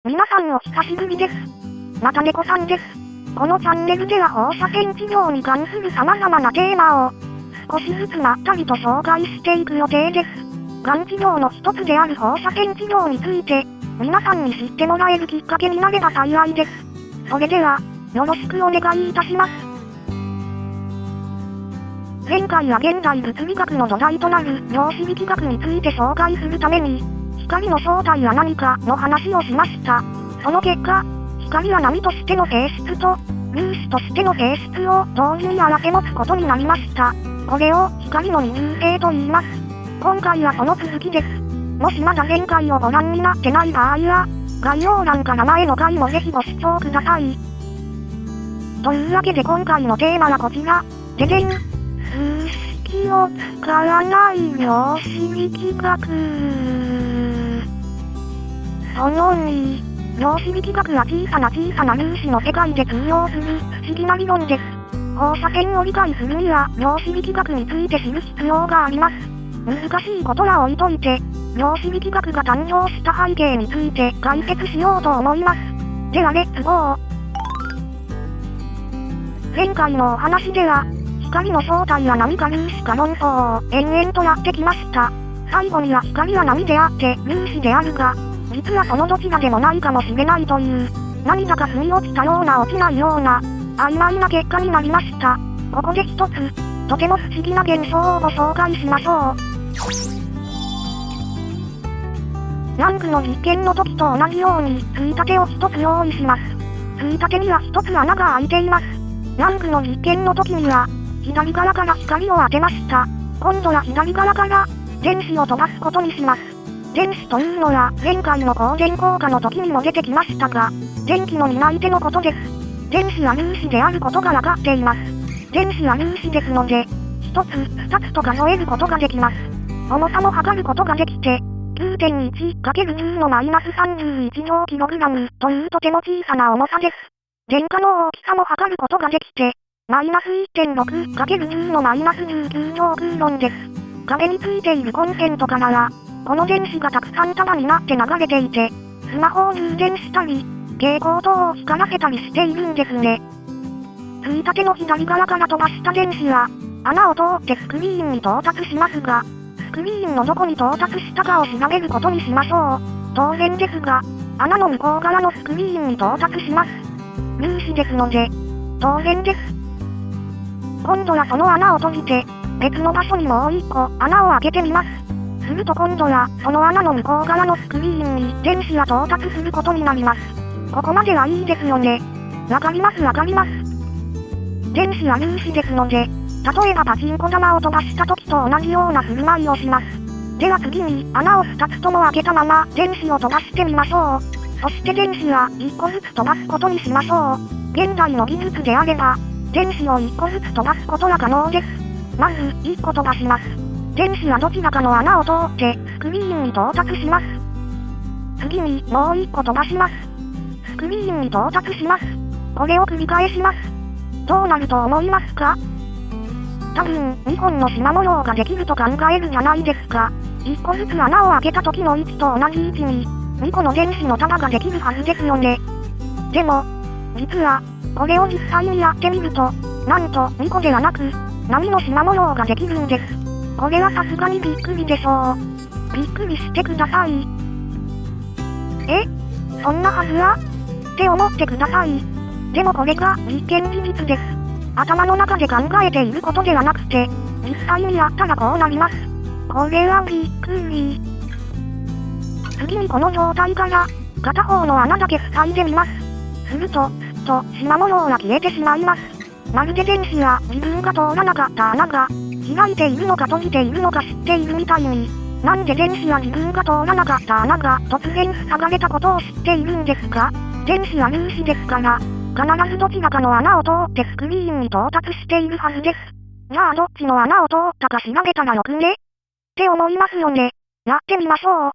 皆さんお久しぶりです。また猫さんです。このチャンネルでは放射線治療に関する様々なテーマを少しずつまったりと紹介していく予定です。がん治療の一つである放射線治療について皆さんに知ってもらえるきっかけになれば幸いです。それではよろしくお願いいたします。前回は現代物理学の土台となる量子力学について紹介するために光の正体は何かの話をしました。その結果、光は波としての性質と粒子としての性質を同時に併せ持つことになりました。これを光の二重性と言います。今回はその続きです。もしまだ前回をご覧になってない場合は、概要欄から前の回もぜひご視聴ください。というわけで今回のテーマはこちら。ででん。数式を使わない量子力学。その2、量子力学は小さな粒子の世界で通用する不思議な理論です。放射線を理解するには量子力学について知る必要があります。難しいことは置いといて、量子力学が誕生した背景について解説しようと思います。ではレッツゴー。前回のお話では、光の正体は波か粒子か論争を延々とやってきました。最後には光は波であって粒子であるが、実はそのどちらでもないかもしれないという、何だか腑に落ちたような落ちないような、曖昧な結果になりました。ここで一つ、とても不思議な現象をご紹介しましょう。ヤングの実験の時と同じように、ついたてを一つ用意します。ついたてには一つ穴が開いています。ヤングの実験の時には、左側から光を当てました。今度は左側から電子を飛ばすことにします。電子というのは前回の光電効果の時にも出てきましたが、電気の担い手のことです。電子は粒子であることがわかっています。電子は粒子ですので、1つ、2つと数えることができます。重さも測ることができて、9.1×10 のマイナス31乗 kg というとても小さな重さです。電荷の大きさも測ることができて、マイナス 1.6×10 のマイナス19乗クーロンです。壁についているコンセントからは、この電子がたくさん束になって流れていて、スマホを充電したり、蛍光灯を光らせたりしているんですね。ついたての左側から飛ばした電子は、穴を通ってスクリーンに到達しますが、スクリーンのどこに到達したかを調べることにしましょう。当然ですが、穴の向こう側のスクリーンに到達します。粒子ですので、当然です。今度はその穴を閉じて、別の場所にもう一個穴を開けてみます。すると今度はその穴の向こう側のスクリーンに電子が到達することになります。ここまではいいですよね。わかります。電子は粒子ですので、例えばパチンコ玉を飛ばした時と同じような振る舞いをします。では次に穴を2つとも開けたまま電子を飛ばしてみましょう。そして電子は1個ずつ飛ばすことにしましょう。現在の技術であれば、電子を1個ずつ飛ばすことは可能です。まず1個飛ばします。電子はどちらかの穴を通ってスクリーンに到達します。次にもう1個飛ばします。スクリーンに到達します。これを繰り返します。どうなると思いますか？多分2本の縞模様ができると考えるじゃないですか。1個ずつ穴を開けた時の位置と同じ位置に2個の電子の束ができるはずですよね。でも、実は、これを実際にやってみると、なんと2個ではなく、波の縞模様ができるんです。これはさすがにびっくりでしょう。びっくりしてください。そんなはずはって思ってください。でもこれが実験事実です。頭の中で考えていることではなくて、実際にやったらこうなります。これはびっくり。次にこの状態から、片方の穴だけ塞いでみます。すると、すっと縞模様が消えてしまいます。まるで電子は自分が通らなかった穴が、開いているのか閉じているのか知っているみたいに、なんで電子は自分が通らなかった穴が突然塞がれたことを知っているんですか？電子は粒子ですから、必ずどちらかの穴を通ってスクリーンに到達しているはずです。じゃあどっちの穴を通ったか調べたらよくね？って思いますよね。やってみましょう。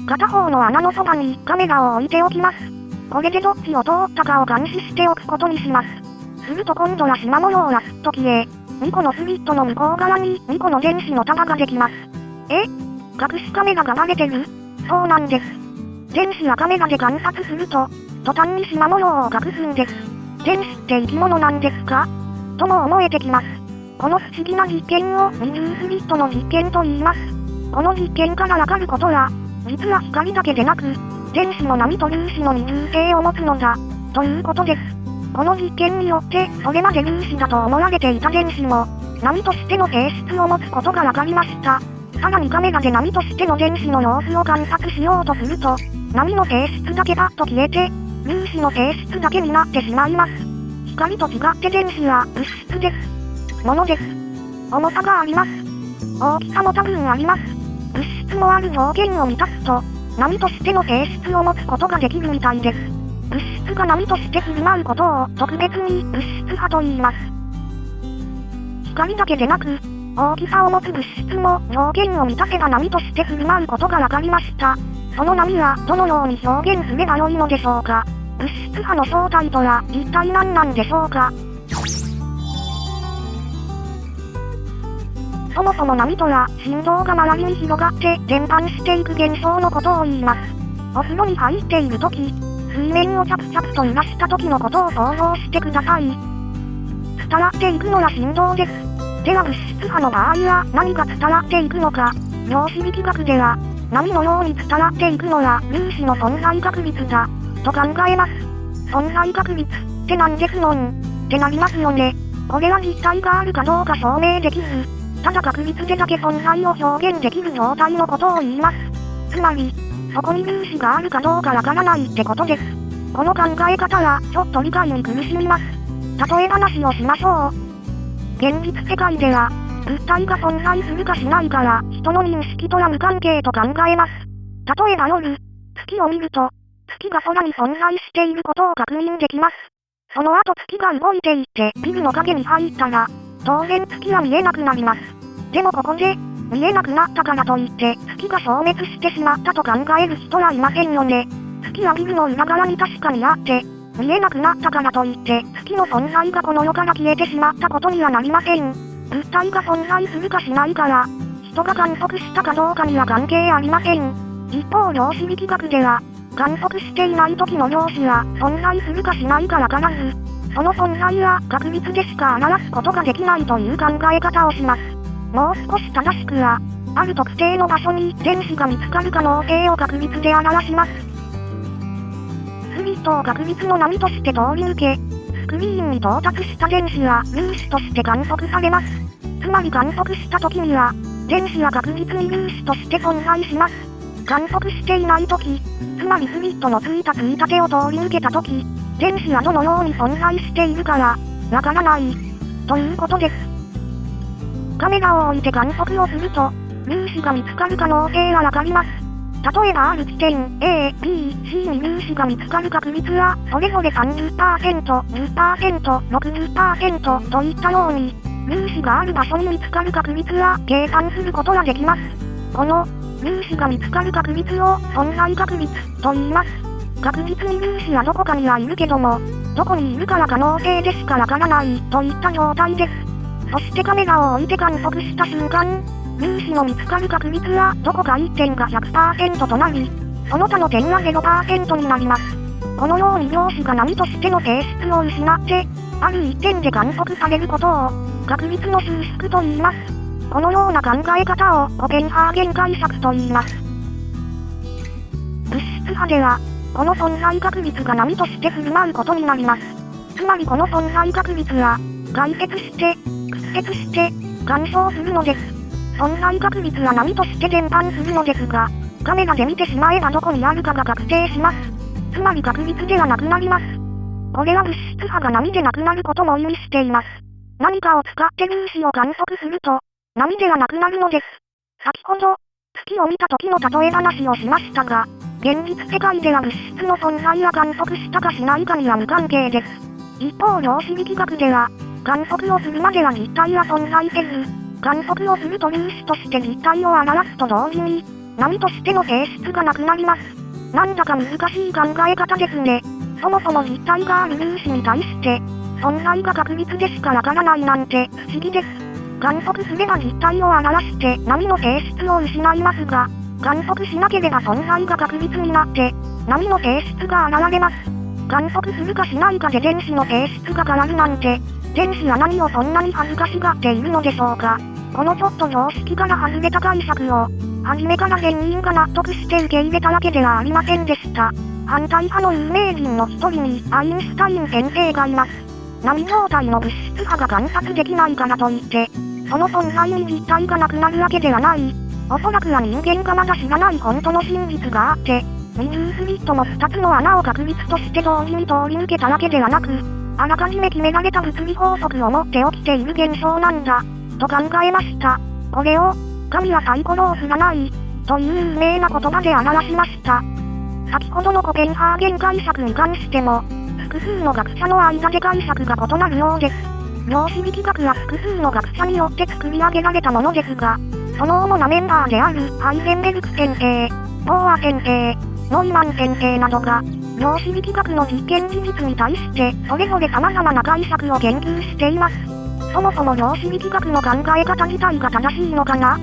片方の穴のそばにカメラを置いておきます。これでどっちを通ったかを監視しておくことにします。すると今度は縞模様がすっと消え、2個のスリットの向こう側に2個の電子の束ができます。隠しカメラがバレてる？そうなんです。電子やカメラで観察すると、途端に縞模様を隠すんです。電子って生き物なんですかとも思えてきます。この不思議な実験を二重スリットの実験と言います。この実験からわかることは、実は光だけでなく、電子の波と粒子の二重性を持つのだ、ということです。この実験によって、それまで粒子だと思われていた電子も、波としての性質を持つことがわかりました。さらにカメラで波としての電子の様子を観察しようとすると、波の性質だけパッと消えて、粒子の性質だけになってしまいます。光と違って電子は物質です。ものです。重さがあります。大きさも多分あります。物質もある条件を満たすと、波としての性質を持つことができるみたいです。物質が波として振る舞うことを特別に物質派と言います。光だけでなく、大きさを持つ物質も条件を満たせば波として振る舞うことがわかりました。その波はどのように表現すればよいのでしょうか。物質派の正体とは一体何なんでしょうか。そもそも波とは振動が周りに広がって伝播していく現象のことを言います。お風呂に入っているとき、水面をチャプチャプと揺らした時のことを想像してください。伝わっていくのは振動です。では物質派の場合は何が伝わっていくのか。量子力学では、波のように伝わっていくのは粒子の存在確率だ、と考えます。存在確率って何ですのんってなりますよね。これは実体があるかどうか証明できず、ただ確率でだけ存在を表現できる状態のことを言います。つまり、そこに粒子があるかどうかわからないってことです。この考え方はちょっと理解に苦しみます。例え話をしましょう。現実世界では、物体が存在するかしないかは人の認識とは無関係と考えます。例えば夜、月を見ると、月が空に存在していることを確認できます。その後月が動いていてビルの影に入ったら、当然月は見えなくなります。でもここで、見えなくなったからといって月が消滅してしまったと考える人はいませんよね。月はビルの裏側に確かにあって、見えなくなったからといって月の存在がこの世から消えてしまったことにはなりません。物体が存在するかしないから、人が観測したかどうかには関係ありません。一方量子力学では、観測していない時の量子は存在するかしないかわからず、その存在は確率でしか表すことができないという考え方をします。もう少し正しくは、ある特定の場所に電子が見つかる可能性を確率で表します。スリットを確率の波として通り抜け、スクリーンに到達した電子は粒子として観測されます。つまり観測した時には、電子は確実に粒子として存在します。観測していない時、つまりスリットのついたついたてを通り抜けた時、電子はどのように存在しているかは、わからない、ということです。カメラを置いて観測をすると、粒子が見つかる可能性はわかります。例えばある地点 A、B、C に粒子が見つかる確率は、それぞれ 30%、10%、60% といったように、粒子がある場所に見つかる確率は計算することができます。この、粒子が見つかる確率を存在確率と言います。確実に粒子はどこかにはいるけども、どこにいるかは可能性でしかわからないといった状態です。そしてカメラを置いて観測した瞬間、粒子の見つかる確率はどこか1点が 100% となり、その他の点は 0% になります。このように量子が波としての性質を失って、ある一点で観測されることを、確率の収縮と言います。このような考え方をコペンハーゲン解釈と言います。物質派では、この存在確率が波として振る舞うことになります。つまりこの存在確率は、解説して、屈折して、干渉するのです。存在確率は波として伝播するのですが、カメラで見てしまえばどこにあるかが確定します。つまり確率ではなくなります。これは物質波が波でなくなることも意味しています。何かを使って粒子を観測すると、波ではなくなるのです。先ほど、月を見た時の例え話をしましたが、現実世界では物質の存在や観測したかしないかには無関係です。一方量子力学では、観測をするまでは実体は存在せず、観測をすると粒子として実体を表すと同時に、波としての性質がなくなります。なんだか難しい考え方ですね。そもそも実体がある粒子に対して、存在が確率でしかわからないなんて不思議です。観測すれば実体を表して波の性質を失いますが、観測しなければ存在が確実になって、波の性質が現れます。観測するかしないかで電子の性質が変わるなんて、電子は何をそんなに恥ずかしがっているのでしょうか。このちょっと常識から外れた解釈を、初めから全員が納得して受け入れたわけではありませんでした。反対派の有名人の一人にアインシュタイン先生がいます。波状態の物質波が観察できないからといって、その存在に実体がなくなるわけではない。おそらくは人間がまだ知らない本当の真実があって、20スリットの2つの穴を確率として同時に通り抜けたわけではなく、あらかじめ決められた物理法則をもって起きている現象なんだ、と考えました。これを、神はサイコロを振らない、という有名な言葉で表しました。先ほどのコペンハーゲン解釈に関しても、複数の学者の間で解釈が異なるようです。量子力学は複数の学者によって作り上げられたものですが、その主なメンバーであるハイゼンベルク先生、ボーア先生、ノイマン先生などが、量子力学の実験事実に対して、それぞれ様々な解釈を研究しています。そもそも量子力学の考え方自体が正しいのかな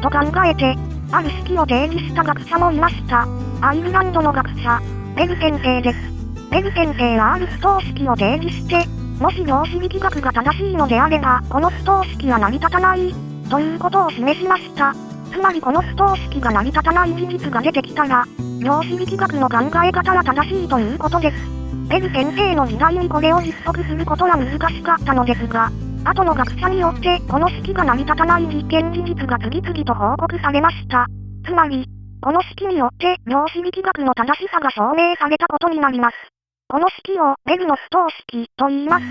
と考えて、ある式を提示した学者もいました。アイルランドの学者、ベル先生です。ベル先生はある不等式を提示して、もし量子力学が正しいのであれば、この不等式は成り立たない、ということを示しました。つまりこの不等式が成り立たない事実が出てきたら、量子力学の考え方は正しいということです。ベル先生の時代にこれを実測することは難しかったのですが、後の学者によってこの式が成り立たない実験事実が次々と報告されました。つまり、この式によって量子力学の正しさが証明されたことになります。この式をベルの不等式と言います。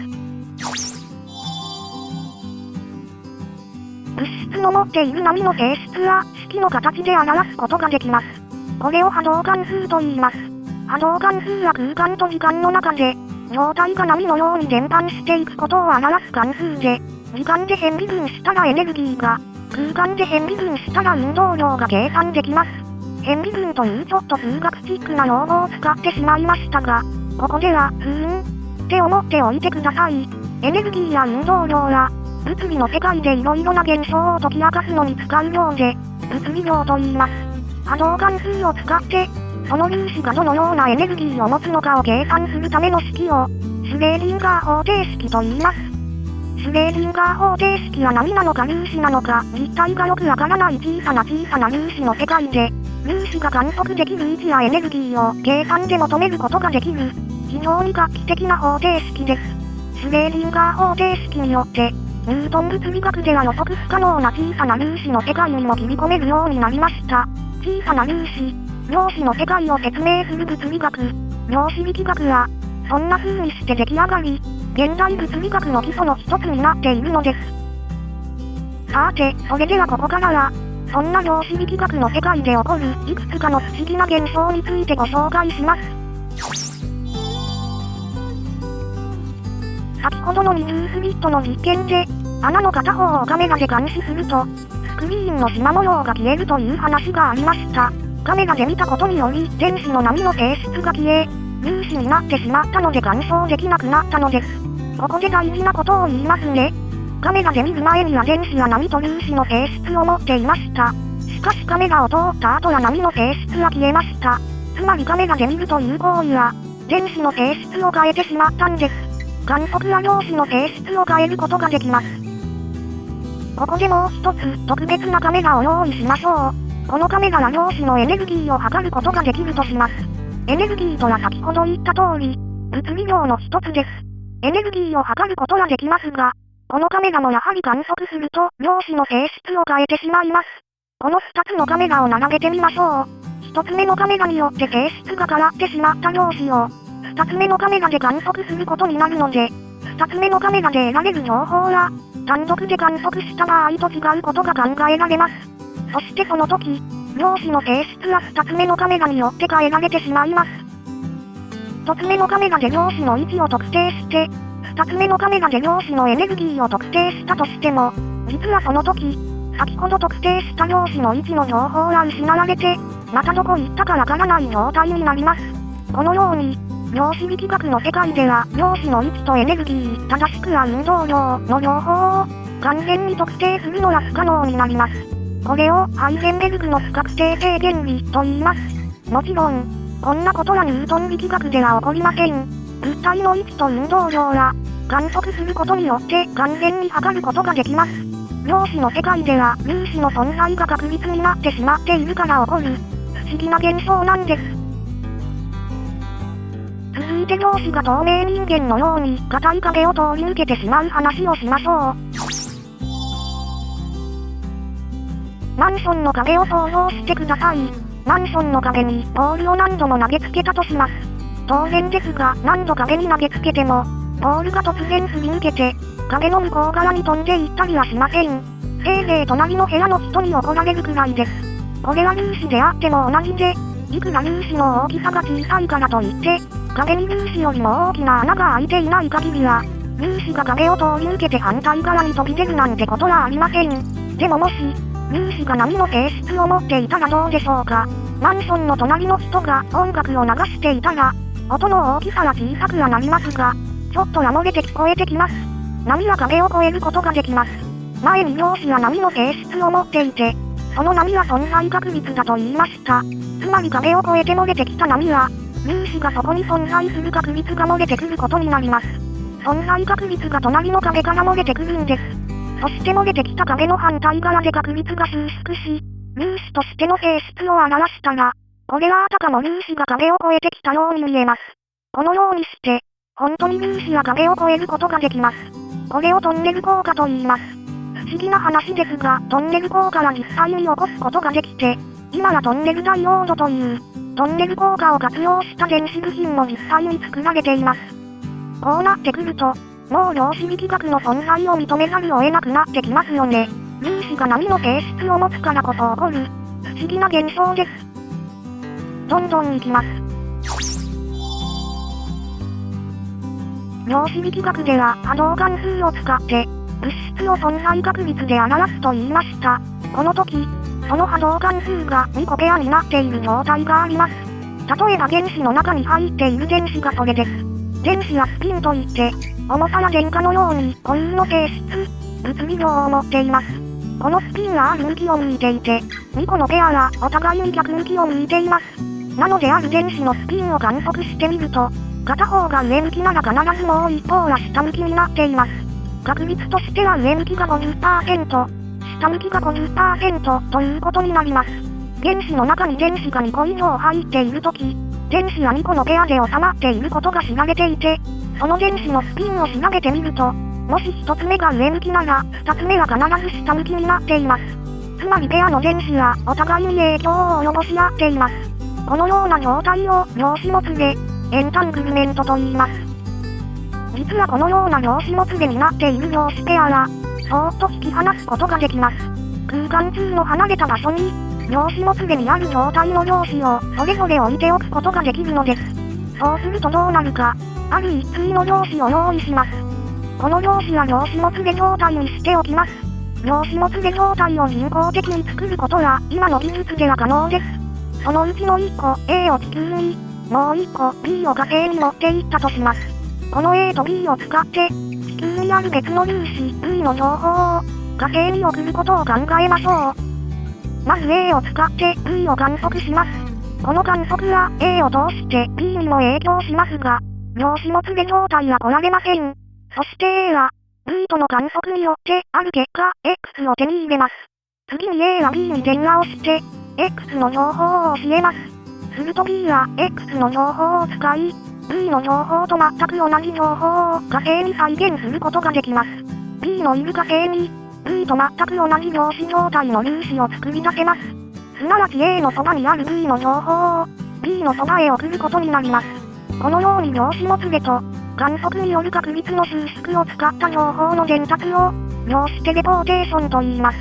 物質の持っている波の性質は式の形で表すことができます。これを波動関数と言います。波動関数は空間と時間の中で、状態が波のように伝播していくことを表す関数で、時間で変微分したらエネルギーが、空間で変微分したら運動量が計算できます。変微分というちょっと数学チックな用語を使ってしまいましたが、ここでは、って思っておいてください。エネルギーや運動量は、物理の世界でいろいろな現象を解き明かすのに使う量で、物理量と言います。波動関数を使って、その粒子がどのようなエネルギーを持つのかを計算するための式を、シュレーディンガー方程式と言います。シュレーディンガー方程式は波なのか粒子なのか、実態がよくわからない小さな粒子の世界で、粒子が観測できる位置やエネルギーを計算で求めることができる、非常に画期的な方程式です。シュレーディンガー方程式によって、ニュートン物理学では予測不可能な小さな粒子の世界にも切り込めるようになりました。小さな粒子、量子の世界を説明する物理学、量子力学は、そんな風にして出来上がり、現代物理学の基礎の一つになっているのです。さて、それではここからは、そんな量子力学の世界で起こるいくつかの不思議な現象についてご紹介します。先ほどの20スリットの実験で、穴の片方をカメラで監視すると、スクリーンの縞模様が消えるという話がありました。カメラで見たことにより電子の波の性質が消え、粒子になってしまったので干渉できなくなったのです。ここで大事なことを言いますね。カメラで見る前には電子や波と粒子の性質を持っていました。しかしカメラを通った後は波の性質は消えました。つまりカメラで見るという行為は、電子の性質を変えてしまったんです。観測や量子の性質を変えることができます。ここでもう一つ特別なカメラを用意しましょう。このカメラは量子のエネルギーを測ることができるとします。エネルギーとは先ほど言った通り、物理量の一つです。エネルギーを測ることはできますが、このカメラもやはり観測すると量子の性質を変えてしまいます。この2つのカメラを並べてみましょう。1つ目のカメラによって性質が変わってしまった量子を、2つ目のカメラで観測することになるので、2つ目のカメラで得られる情報は、単独で観測した場合と違うことが考えられます。そしてその時、量子の性質は2つ目のカメラによって変えられてしまいます。1つ目のカメラで量子の位置を特定して、2つ目のカメラで量子のエネルギーを特定したとしても、実はその時、先ほど特定した量子の位置の情報は失われて、またどこ行ったかわからない状態になります。このように、量子力学の世界では量子の位置とエネルギー、正しくは運動量の両方を完全に特定するのは不可能になります。これをハイゼンベルグの不確定性原理と言います。もちろん、こんなことはニュートン力学では起こりません。物体の位置と運動量は、観測することによって完全に測ることができます。量子の世界では粒子の存在が確率になってしまっているから起こる不思議な現象なんです。続いて量子が透明人間のように硬い壁を通り抜けてしまう話をしましょう。マンションの壁を想像してください。マンションの壁にボールを何度も投げつけたとします。当然ですが何度壁に投げつけても、ボールが突然すり抜けて、壁の向こう側に飛んでいったりはしません。せいぜい隣の部屋の人に怒られるくらいです。これは粒子であっても同じで、いくら粒子の大きさが小さいからといって、壁に粒子よりも大きな穴が開いていない限りは、粒子が壁を通り抜けて反対側に飛び出るなんてことはありません。でももし、粒子が波の性質を持っていたらどうでしょうか。マンションの隣の人が音楽を流していたら、音の大きさは小さくはなりますが、ちょっと漏れて聞こえてきます。波は壁を越えることができます。前に量子は波の性質を持っていて、その波は存在確率だと言いました。つまり壁を越えて漏れてきた波は、粒子がそこに存在する確率が漏れてくることになります。存在確率が隣の壁から漏れてくるんです。そして漏れてきた壁の反対側で確率が収縮し、粒子としての性質を表したら、これはあたかも粒子が壁を越えてきたように見えます。このようにして、本当に粒子は壁を越えることができます。これをトンネル効果と言います。不思議な話ですが、トンネル効果は実際に起こすことができて、今はトンネルダイオードという、トンネル効果を活用した電子部品も実際に作られています。こうなってくると、もう量子力学の存在を認めざるを得なくなってきますよね。粒子が波の性質を持つからこそ起こる、不思議な現象です。どんどんいきます。量子力学では波動関数を使って物質を存在確率で表すと言いました。この時、その波動関数が2個ペアになっている状態があります。例えば原子の中に入っている電子がそれです。電子はスピンといって、重さや電荷のように固有の性質、物理量を持っています。このスピンはある向きを向いていて、2個のペアはお互いに逆向きを向いています。なのである電子のスピンを観測してみると、片方が上向きなら必ずもう一方は下向きになっています。確率としては上向きが 50%、下向きが 50% ということになります。原子の中に電子が2個以上入っているとき、電子は2個のペアで収まっていることが知られていて、その電子のスピンを調べてみると、もし1つ目が上向きなら、2つ目は必ず下向きになっています。つまりペアの電子はお互いに影響を及ぼし合っています。このような状態を量子もつれ、エンタングルメントと言います。実はこのような量子もつれになっている量子ペアは、そーっと引き離すことができます。空間中の離れた場所に、量子もつれにある状態の量子をそれぞれ置いておくことができるのです。そうするとどうなるか、ある一対の量子を用意します。この量子は量子もつれ状態にしておきます。量子もつれ状態を人工的に作ることは今の技術では可能です。そのうちの1個 A を地球に、もう1個 B を火星に持っていったとします。この A と B を使って、地球にある別の粒子 V の情報を火星に送ることを考えましょう。まず A を使って V を観測します。この観測は A を通して B にも影響しますが、量子もつれ状態は来られません。そして A は V との観測によってある結果 X を手に入れます。次に A は B に電話をして、X の情報を教えます。すると B は X の情報を使い、V の情報と全く同じ情報を火星に再現することができます。B のいる火星に、V と全く同じ量子状態の粒子を作り出せます。すなわち A のそばにある V の情報を B のそばへ送ることになります。このように量子もつれと観測による確率の収縮を使った情報の伝達を量子テレポーテーションと言います。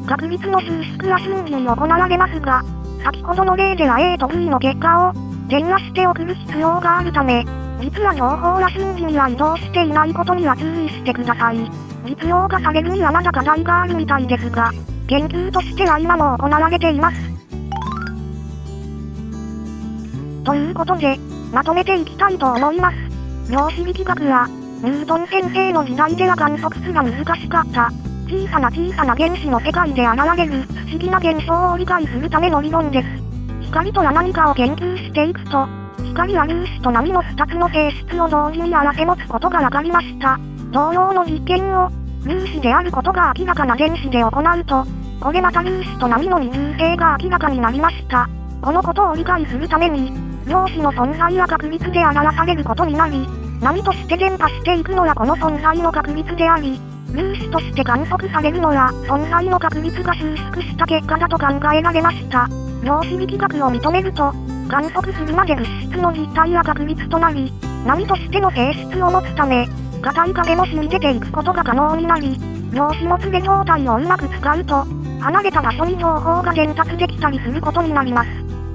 確率の収縮は瞬時に行われますが、先ほどの例では A と V の結果を電話して送る必要があるため、実は情報は瞬時には移動していないことには注意してください。実用化されるにはまだ課題があるみたいですが、研究としては今も行われています。ということで、まとめていきたいと思います。量子力学は、ニュートン先生の時代では観測すら難しかった、小さな原子の世界で現れる不思議な現象を理解するための理論です。光とは何かを研究していくと、光や粒子と波の2つの性質を同時に併せ持つことが分かりました。同様の実験を、粒子であることが明らかな電子で行うと、これまた粒子と波の二重性が明らかになりました。このことを理解するために、量子の存在は確率で表されることになり、波として伝播していくのはこの存在の確率であり、粒子として観測されるのは存在の確率が収縮した結果だと考えられました。量子力学を認めると、観測するまで物質の実体は確率となり、波としての性質を持つため、硬い影も染み出ていくことが可能になり、量子もつれ状態をうまく使うと、離れた場所に情報が伝達できたりすることになります。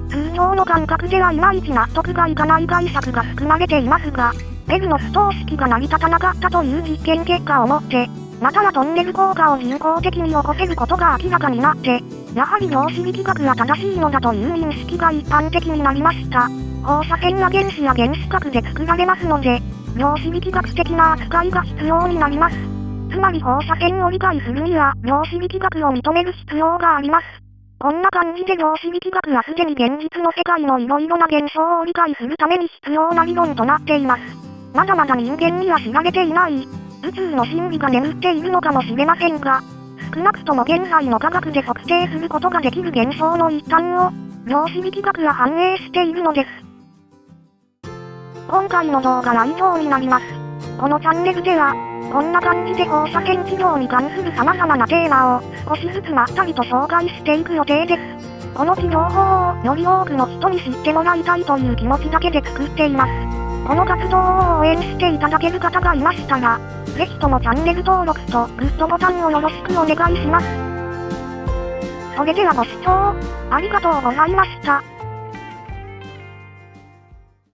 通常の感覚ではいまいち納得がいかない解釈が含まれていますが、ペルノス等式が成り立たなかったという実験結果をもって、またはトンネル効果を人工的に起こせることが明らかになって、やはり量子力学は正しいのだという認識が一般的になりました。放射線は原子や原子核で作られますので、量子力学的な扱いが必要になります。つまり放射線を理解するには量子力学を認める必要があります。こんな感じで量子力学はすでに現実の世界のいろいろな現象を理解するために必要な理論となっています。まだまだ人間には知られていない、宇宙の真理が眠っているのかもしれませんが、少なくとも現在の科学で測定することができる現象の一端を、量子力学は反映しているのです。今回の動画は以上になります。このチャンネルでは、こんな感じで放射線治療に関する様々なテーマを少しずつまったりと紹介していく予定です。この治療法をより多くの人に知ってもらいたいという気持ちだけで作っています。この活動を応援していただける方がいましたら、ぜひともチャンネル登録とグッドボタンをよろしくお願いします。それではご視聴ありがとうございました。